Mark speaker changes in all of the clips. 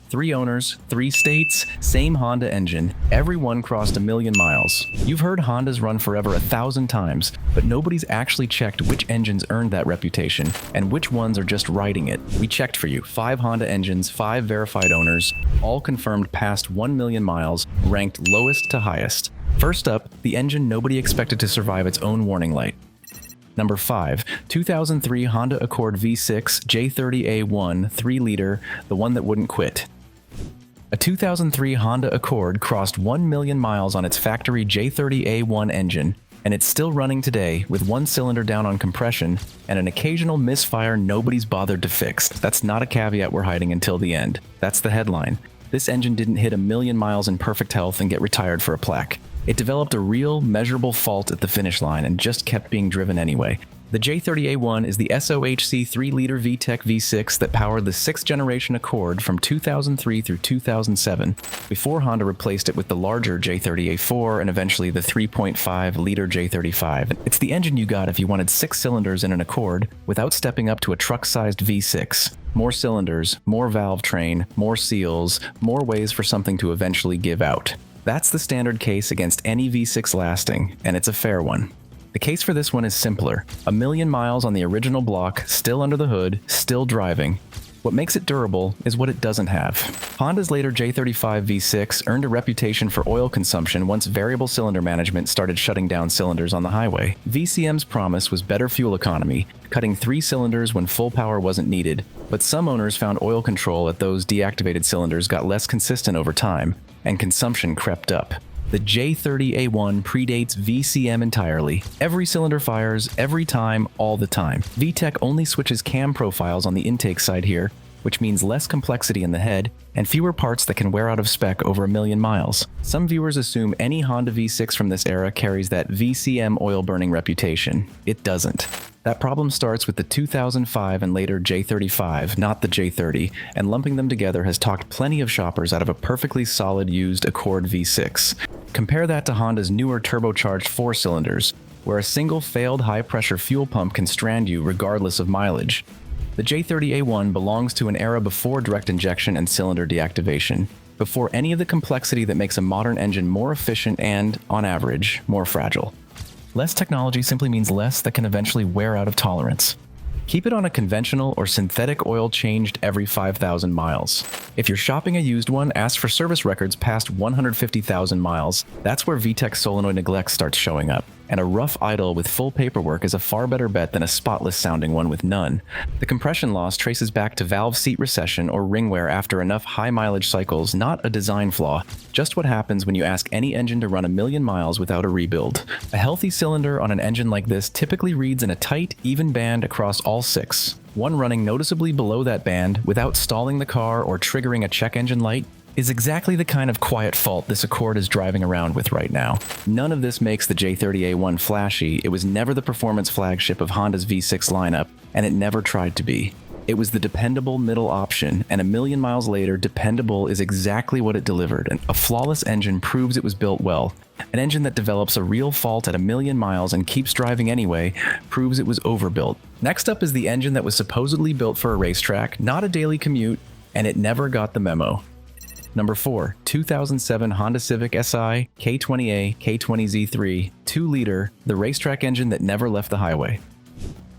Speaker 1: 3 owners, 3 states, same Honda engine, everyone crossed 1,000,000 miles. You've heard Hondas run forever 1,000 times, but nobody's actually checked which engines earned that reputation and which ones are just riding it. We checked for you. 5 Honda engines, 5 verified owners, all confirmed past 1,000,000 miles, ranked lowest to highest. First up, the engine nobody expected to survive its own warning light. Number 5, 2003 Honda Accord V6 J30A1 3-liter, the one that wouldn't quit. A 2003 Honda Accord crossed 1,000,000 miles on its factory J30A1 engine, and it's still running today with one cylinder down on compression and an occasional misfire nobody's bothered to fix. That's not a caveat we're hiding until the end. That's the headline. This engine didn't hit 1,000,000 miles in perfect health and get retired for a plaque. It developed a real, measurable fault at the finish line and just kept being driven anyway. The J30A1 is the SOHC 3-liter VTEC V6 that powered the 6th generation Accord from 2003 through 2007, before Honda replaced it with the larger J30A4 and eventually the 3.5-liter J35. It's the engine you got if you wanted 6 cylinders in an Accord without stepping up to a truck-sized V6. More cylinders, more valve train, more seals, more ways for something to eventually give out. That's the standard case against any V6 lasting, and it's a fair one. The case for this one is simpler. 1,000,000 miles on the original block, still under the hood, still driving. What makes it durable is what it doesn't have. Honda's later J35 V6 earned a reputation for oil consumption once variable cylinder management started shutting down cylinders on the highway. VCM's promise was better fuel economy, cutting 3 cylinders when full power wasn't needed, but some owners found oil control at those deactivated cylinders got less consistent over time, and consumption crept up. The J30A1 predates VCM entirely. Every cylinder fires, every time, all the time. VTEC only switches cam profiles on the intake side here, which means less complexity in the head and fewer parts that can wear out of spec over 1,000,000 miles. Some viewers assume any Honda V6 from this era carries that VCM oil-burning reputation. It doesn't. That problem starts with the 2005 and later J35, not the J30, and lumping them together has talked plenty of shoppers out of a perfectly solid used Accord V6. Compare that to Honda's newer turbocharged 4 cylinders, where a single failed high-pressure fuel pump can strand you regardless of mileage. The J30A1 belongs to an era before direct injection and cylinder deactivation, before any of the complexity that makes a modern engine more efficient and, on average, more fragile. Less technology simply means less that can eventually wear out of tolerance. Keep it on a conventional or synthetic oil changed every 5,000 miles. If you're shopping a used one, ask for service records past 150,000 miles. That's where VTEC solenoid neglect starts showing up. And a rough idle with full paperwork is a far better bet than a spotless-sounding one with none. The compression loss traces back to valve seat recession or ring wear after enough high-mileage cycles, not a design flaw. Just what happens when you ask any engine to run 1,000,000 miles without a rebuild. A healthy cylinder on an engine like this typically reads in a tight, even band across all 6. One running noticeably below that band, without stalling the car or triggering a check engine light, is exactly the kind of quiet fault this Accord is driving around with right now. None of this makes the J30A1 flashy. It was never the performance flagship of Honda's V6 lineup, and it never tried to be. It was the dependable middle option, and 1,000,000 miles later, dependable is exactly what it delivered. And a flawless engine proves it was built well. An engine that develops a real fault at 1,000,000 miles and keeps driving anyway proves it was overbuilt. Next up is the engine that was supposedly built for a racetrack, not a daily commute, and it never got the memo. Number 4, 2007 Honda Civic Si K20A K20Z3 2-liter, the racetrack engine that never left the highway.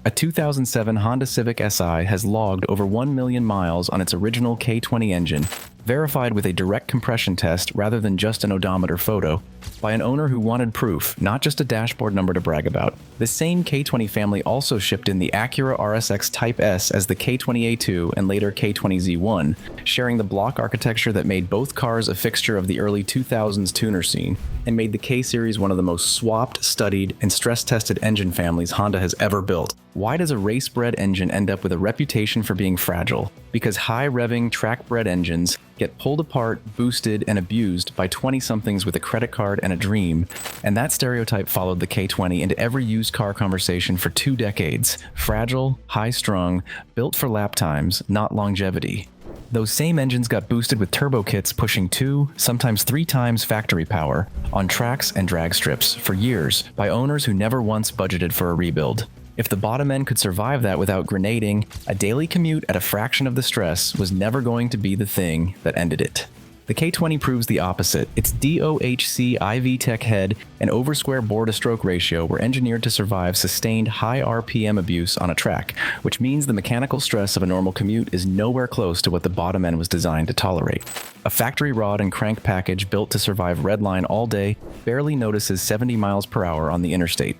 Speaker 1: A 2007 Honda Civic Si has logged over 1,000,000 miles on its original K20 engine, verified with a direct compression test rather than just an odometer photo, by an owner who wanted proof, not just a dashboard number to brag about. The same K20 family also shipped in the Acura RSX Type S as the K20A2 and later K20Z1, sharing the block architecture that made both cars a fixture of the early 2000s tuner scene, and made the K-Series one of the most swapped, studied, and stress-tested engine families Honda has ever built. Why does a race-bred engine end up with a reputation for being fragile? Because high-revving, track-bred engines get pulled apart, boosted, and abused by 20-somethings with a credit card and a dream, and that stereotype followed the K20 into every used car conversation for 2 decades. Fragile, high-strung, built for lap times, not longevity. Those same engines got boosted with turbo kits pushing 2, sometimes 3 times factory power on tracks and drag strips for years by owners who never once budgeted for a rebuild. If the bottom end could survive that without grenading, a daily commute at a fraction of the stress was never going to be the thing that ended it. The K20 proves the opposite. Its DOHC VTEC head and over-square bore-to-stroke ratio were engineered to survive sustained high RPM abuse on a track, which means the mechanical stress of a normal commute is nowhere close to what the bottom end was designed to tolerate. A factory rod and crank package built to survive redline all day barely notices 70 miles per hour on the interstate.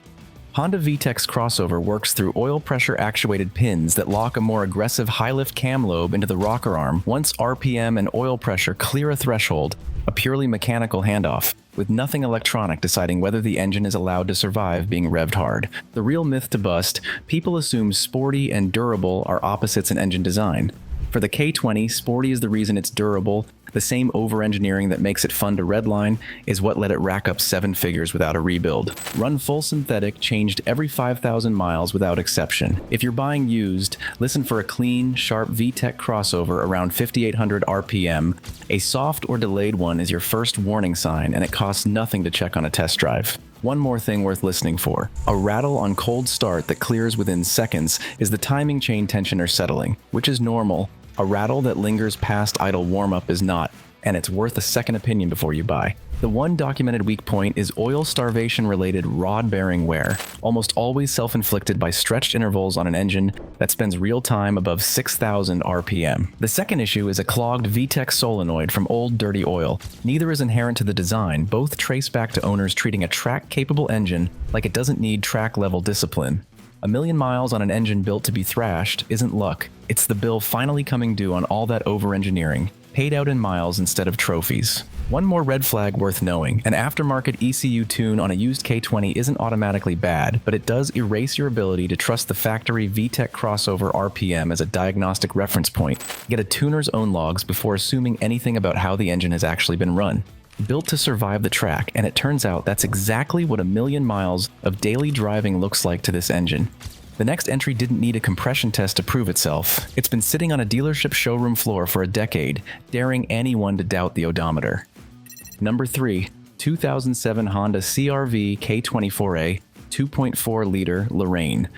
Speaker 1: Honda VTEC's crossover works through oil pressure actuated pins that lock a more aggressive high-lift cam lobe into the rocker arm once RPM and oil pressure clear a threshold, a purely mechanical handoff, with nothing electronic deciding whether the engine is allowed to survive being revved hard. The real myth to bust, people assume sporty and durable are opposites in engine design. For the K20, sporty is the reason it's durable. The same over-engineering that makes it fun to redline is what let it rack up 7 figures without a rebuild. Run full synthetic, changed every 5,000 miles without exception. If you're buying used, listen for a clean, sharp VTEC crossover around 5,800 RPM. A soft or delayed one is your first warning sign, and it costs nothing to check on a test drive. One more thing worth listening for. A rattle on cold start that clears within seconds is the timing chain tensioner settling, which is normal. A rattle that lingers past idle warm-up is not, and it's worth a second opinion before you buy. The one documented weak point is oil starvation-related rod bearing wear, almost always self-inflicted by stretched intervals on an engine that spends real time above 6,000 RPM. The second issue is a clogged VTEC solenoid from old dirty oil. Neither is inherent to the design, both trace back to owners treating a track-capable engine like it doesn't need track-level discipline. 1,000,000 miles on an engine built to be thrashed isn't luck. It's the bill finally coming due on all that over-engineering, paid out in miles instead of trophies. One more red flag worth knowing. An aftermarket ECU tune on a used K20 isn't automatically bad, but it does erase your ability to trust the factory VTEC crossover RPM as a diagnostic reference point. Get a tuner's own logs before assuming anything about how the engine has actually been run. Built to survive the track, and it turns out that's exactly what 1,000,000 miles of daily driving looks like to this engine. The next entry didn't need a compression test to prove itself. It's been sitting on a dealership showroom floor for a decade, daring anyone to doubt the odometer. Number 3. 2007 Honda CR-V K24A 2.4-liter Lorraine.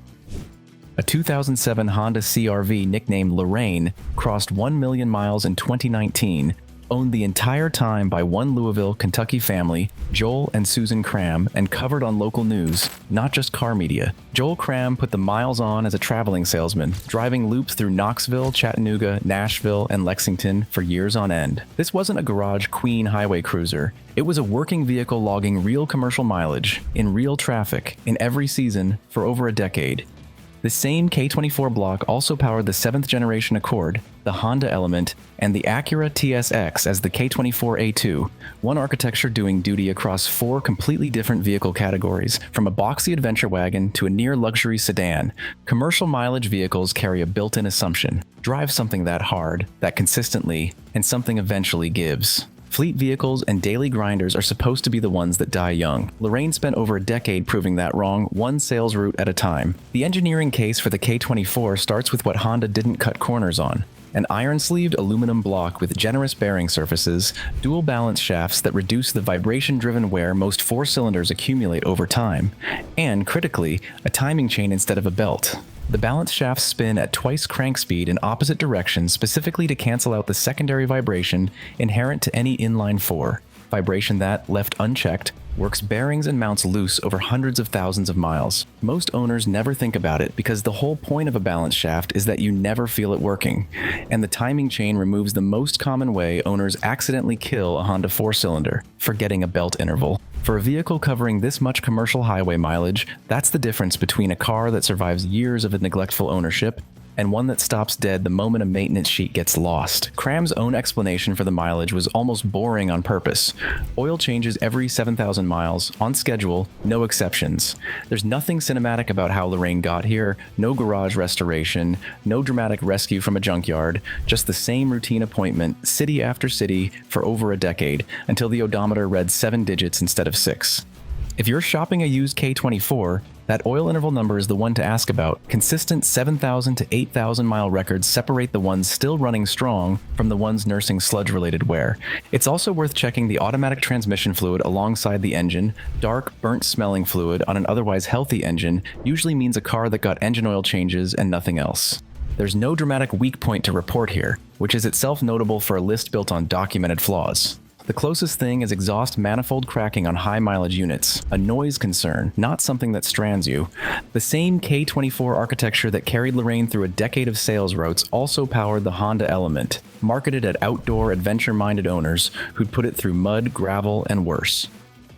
Speaker 1: A 2007 Honda CR-V nicknamed Lorraine crossed 1,000,000 miles in 2019, owned the entire time by one Louisville, Kentucky family, Joel and Susan Cram, and covered on local news, not just car media. Joel Cram put the miles on as a traveling salesman, driving loops through Knoxville, Chattanooga, Nashville, and Lexington for years on end. This wasn't a garage queen highway cruiser. It was a working vehicle logging real commercial mileage, in real traffic, in every season, for over a decade. The same K24 block also powered the 7th generation Accord, the Honda Element, and the Acura TSX as the K24A2, one architecture doing duty across 4 completely different vehicle categories, from a boxy adventure wagon to a near-luxury sedan. Commercial mileage vehicles carry a built-in assumption: drive something that hard, that consistently, and something eventually gives. Fleet vehicles and daily grinders are supposed to be the ones that die young. Lorraine spent over a decade proving that wrong, one sales route at a time. The engineering case for the K24 starts with what Honda didn't cut corners on: an iron-sleeved aluminum block with generous bearing surfaces, dual balance shafts that reduce the vibration-driven wear most 4-cylinders accumulate over time, and, critically, a timing chain instead of a belt. The balance shafts spin at twice crank speed in opposite directions specifically to cancel out the secondary vibration inherent to any inline 4, vibration that, left unchecked, works bearings and mounts loose over hundreds of thousands of miles. Most owners never think about it because the whole point of a balance shaft is that you never feel it working, and the timing chain removes the most common way owners accidentally kill a Honda 4-cylinder: forgetting a belt interval. For a vehicle covering this much commercial highway mileage, that's the difference between a car that survives years of a neglectful ownership and one that stops dead the moment a maintenance sheet gets lost. Cram's own explanation for the mileage was almost boring on purpose. Oil changes every 7,000 miles, on schedule, no exceptions. There's nothing cinematic about how Lorraine got here, no garage restoration, no dramatic rescue from a junkyard, just the same routine appointment, city after city, for over a decade, until the odometer read 7 digits instead of 6. If you're shopping a used K24, That oil interval number is the one to ask about. Consistent 7,000 to 8,000 mile records separate the ones still running strong from the ones nursing sludge-related wear. It's also worth checking the automatic transmission fluid alongside the engine. Dark, burnt-smelling fluid on an otherwise healthy engine usually means a car that got engine oil changes and nothing else. There's no dramatic weak point to report here, which is itself notable for a list built on documented flaws. The closest thing is exhaust manifold cracking on high-mileage units, a noise concern, not something that strands you. The same K24 architecture that carried Lorraine through a decade of sales routes also powered the Honda Element, marketed at outdoor, adventure-minded owners who'd put it through mud, gravel, and worse.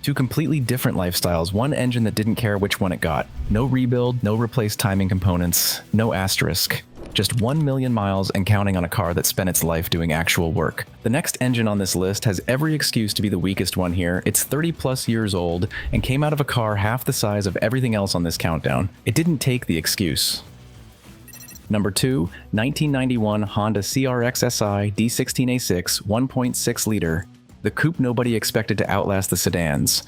Speaker 1: Two completely different lifestyles, one engine that didn't care which one it got. No rebuild, no replaced timing components, no asterisk. Just 1 million miles and counting on a car that spent its life doing actual work. The next engine on this list has every excuse to be the weakest one here. It's 30 plus years old and came out of a car half the size of everything else on this countdown. It didn't take the excuse. Number 2, 1991 Honda CRX SI D16A6 1.6 liter. The coupe nobody expected to outlast the sedans.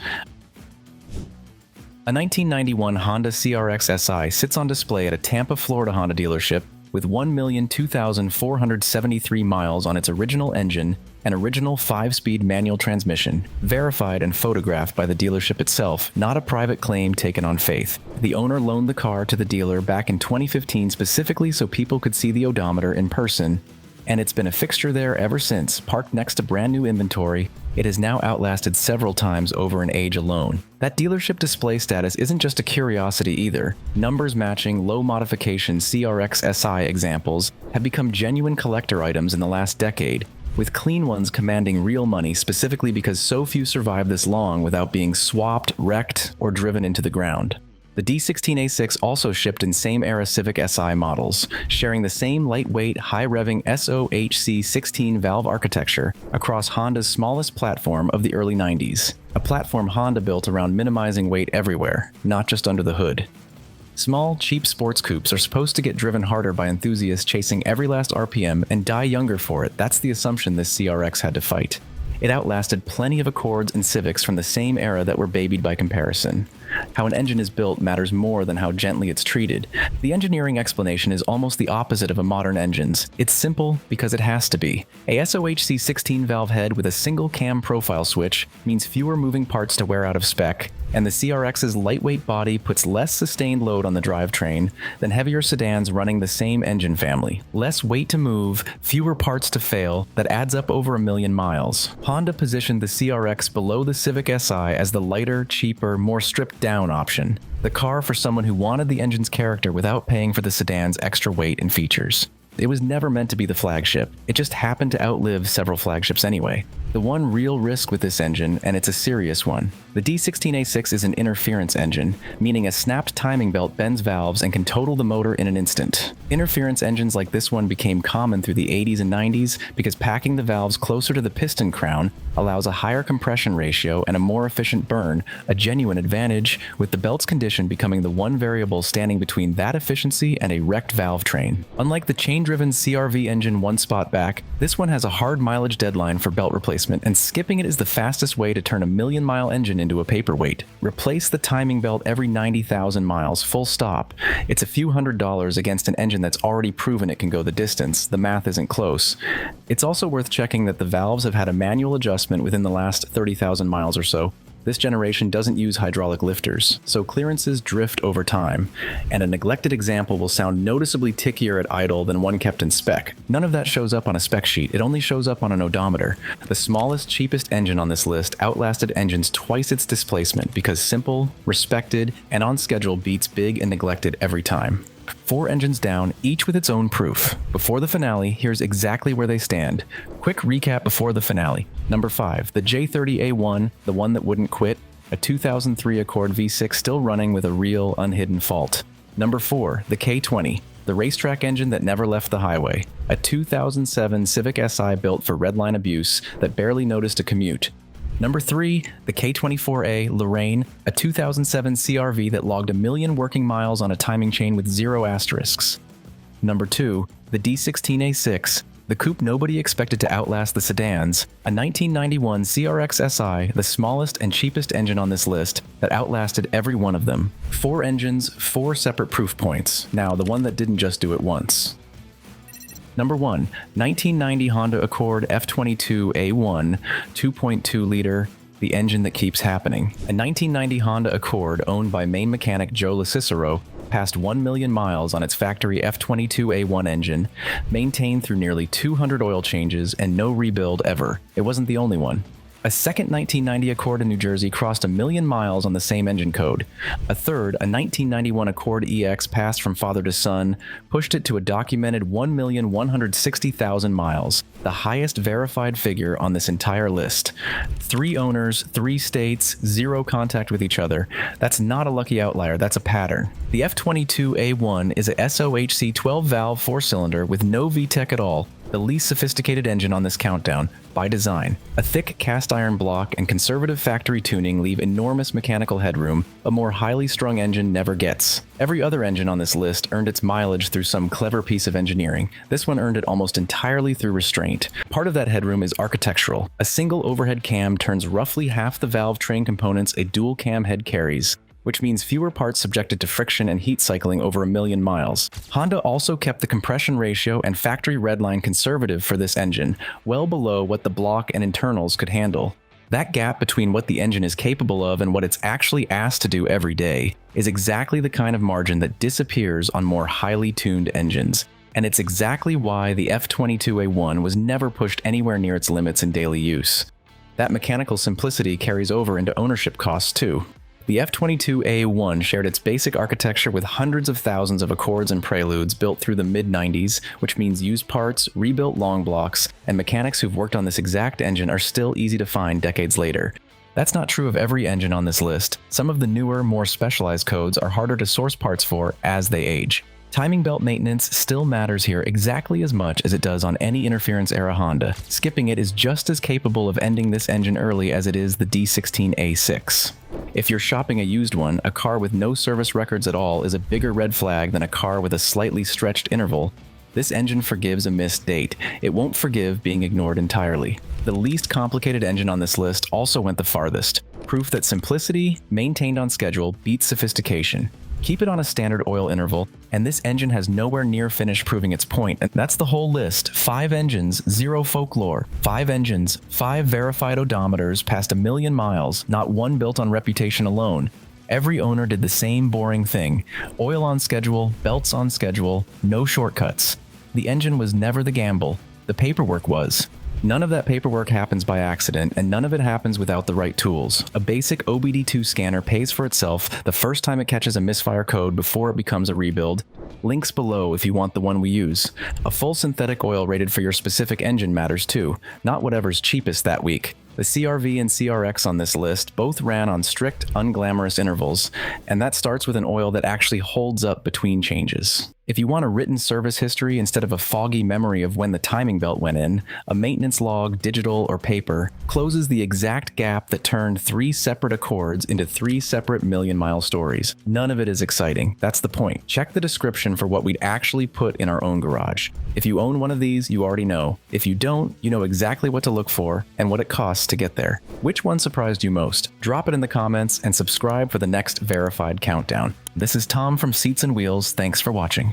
Speaker 1: A 1991 Honda CRX SI sits on display at a Tampa, Florida Honda dealership with 1,002,473 miles on its original engine and original 5-speed manual transmission, verified and photographed by the dealership itself, not a private claim taken on faith. The owner loaned the car to the dealer back in 2015 specifically so people could see the odometer in person, and it's been a fixture there ever since, parked next to brand new inventory. It has now outlasted several times over an age alone. That dealership display status isn't just a curiosity either. Numbers matching low modification CRX SI examples have become genuine collector items in the last decade, with clean ones commanding real money specifically because so few survive this long without being swapped, wrecked, or driven into the ground. The D16A6 also shipped in same-era Civic Si models, sharing the same lightweight, high-revving SOHC 16 valve architecture across Honda's smallest platform of the early 90s, a platform Honda built around minimizing weight everywhere, not just under the hood. Small, cheap sports coupes are supposed to get driven harder by enthusiasts chasing every last RPM and die younger for it. That's the assumption this CRX had to fight. It outlasted plenty of Accords and Civics from the same era that were babied by comparison. How an engine is built matters more than how gently it's treated. The engineering explanation is almost the opposite of a modern engine's. It's simple because it has to be. A SOHC 16 valve head with a single cam profile switch means fewer moving parts to wear out of spec, and the CRX's lightweight body puts less sustained load on the drivetrain than heavier sedans running the same engine family. Less weight to move, fewer parts to fail, that adds up over 1 million miles. Honda positioned the CRX below the Civic Si as the lighter, cheaper, more stripped-down option. The car for someone who wanted the engine's character without paying for the sedan's extra weight and features. It was never meant to be the flagship. It just happened to outlive several flagships anyway. The one real risk with this engine, and it's a serious one. The D16A6 is an interference engine, meaning a snapped timing belt bends valves and can total the motor in an instant. Interference engines like this one became common through the 80s and 90s because packing the valves closer to the piston crown allows a higher compression ratio and a more efficient burn, a genuine advantage, with the belt's condition becoming the one variable standing between that efficiency and a wrecked valve train. Unlike the chain-driven CRV engine one spot back, this one has a hard mileage deadline for belt replacement, and skipping it is the fastest way to turn a million-mile engine into a paperweight. Replace the timing belt every 90,000 miles, full stop. It's a few $100s against an engine that's already proven it can go the distance. The math isn't close. It's also worth checking that the valves have had a manual adjustment within the last 30,000 miles or so. This generation doesn't use hydraulic lifters, so clearances drift over time, and a neglected example will sound noticeably tickier at idle than one kept in spec. None of that shows up on a spec sheet, it only shows up on an odometer. The smallest, cheapest engine on this list outlasted engines twice its displacement because simple, respected, and on schedule beats big and neglected every time. 4 engines down, each with its own proof. Before the finale, here's exactly where they stand. Quick recap before the finale. Number 5, the J30A1, the one that wouldn't quit, a 2003 Accord V6 still running with a real, unhidden fault. Number 4, the K20, the racetrack engine that never left the highway, a 2007 Civic Si built for redline abuse that barely noticed a commute. Number 3, the K24A Lorraine, a 2007 CRV that logged 1 million working miles on a timing chain with 0 asterisks. Number 2, the D16A6, The coupe nobody expected to outlast the sedans, a 1991 CRX SI, the smallest and cheapest engine on this list, that outlasted every one of them. 4 engines, 4 separate proof points. Now, the one that didn't just do it once. Number 1, 1990 Honda Accord F22A1, 2.2-liter, the engine that keeps happening. A 1990 Honda Accord owned by main mechanic Joe LaCicero passed 1 million miles on its factory F22A1 engine, maintained through nearly 200 oil changes and no rebuild ever. It wasn't the only one. A second 1990 Accord in New Jersey crossed 1 million miles on the same engine code. A third, a 1991 Accord EX passed from father to son, pushed it to a documented 1,160,000 miles, the highest verified figure on this entire list. 3 owners, 3 states, 0 contact with each other. That's not a lucky outlier, that's a pattern. The F22A1 is a SOHC 12-valve 4-cylinder with no VTEC at all, the least sophisticated engine on this countdown, by design. A thick cast iron block and conservative factory tuning leave enormous mechanical headroom a more highly strung engine never gets. Every other engine on this list earned its mileage through some clever piece of engineering. This one earned it almost entirely through restraint. Part of that headroom is architectural. A single overhead cam turns roughly half the valve train components a dual cam head carries, which means fewer parts subjected to friction and heat cycling over 1 million miles. Honda also kept the compression ratio and factory redline conservative for this engine, well below what the block and internals could handle. That gap between what the engine is capable of and what it's actually asked to do every day is exactly the kind of margin that disappears on more highly tuned engines. And it's exactly why the F22A1 was never pushed anywhere near its limits in daily use. That mechanical simplicity carries over into ownership costs too. The F22A1 shared its basic architecture with hundreds of thousands of Accords and Preludes built through the mid-90s, which means used parts, rebuilt long blocks, and mechanics who've worked on this exact engine are still easy to find decades later. That's not true of every engine on this list. Some of the newer, more specialized codes are harder to source parts for as they age. Timing belt maintenance still matters here exactly as much as it does on any interference-era Honda. Skipping it is just as capable of ending this engine early as it is the D16A6. If you're shopping a used one, a car with no service records at all is a bigger red flag than a car with a slightly stretched interval. This engine forgives a missed date. It won't forgive being ignored entirely. The least complicated engine on this list also went the farthest. Proof that simplicity, maintained on schedule, beats sophistication. Keep it on a standard oil interval, and this engine has nowhere near finished proving its point. And that's the whole list. 5 engines, 0 folklore. 5 engines, 5 verified odometers past 1 million miles, not one built on reputation alone. Every owner did the same boring thing. Oil on schedule, belts on schedule, no shortcuts. The engine was never the gamble. The paperwork was. None of that paperwork happens by accident, and none of it happens without the right tools. A basic OBD2 scanner pays for itself the first time it catches a misfire code before it becomes a rebuild. Links below if you want the one we use. A full synthetic oil rated for your specific engine matters too, not whatever's cheapest that week. The CRV and CRX on this list both ran on strict, unglamorous intervals, and that starts with an oil that actually holds up between changes. If you want a written service history instead of a foggy memory of when the timing belt went in, a maintenance log, digital or paper, closes the exact gap that turned 3 separate Accords into 3 separate million-mile stories. None of it is exciting. That's the point. Check the description for what we'd actually put in our own garage. If you own one of these, you already know. If you don't, you know exactly what to look for and what it costs to get there. Which one surprised you most? Drop it in the comments and subscribe for the next verified countdown. This is Tom from Seats and Wheels. Thanks for watching.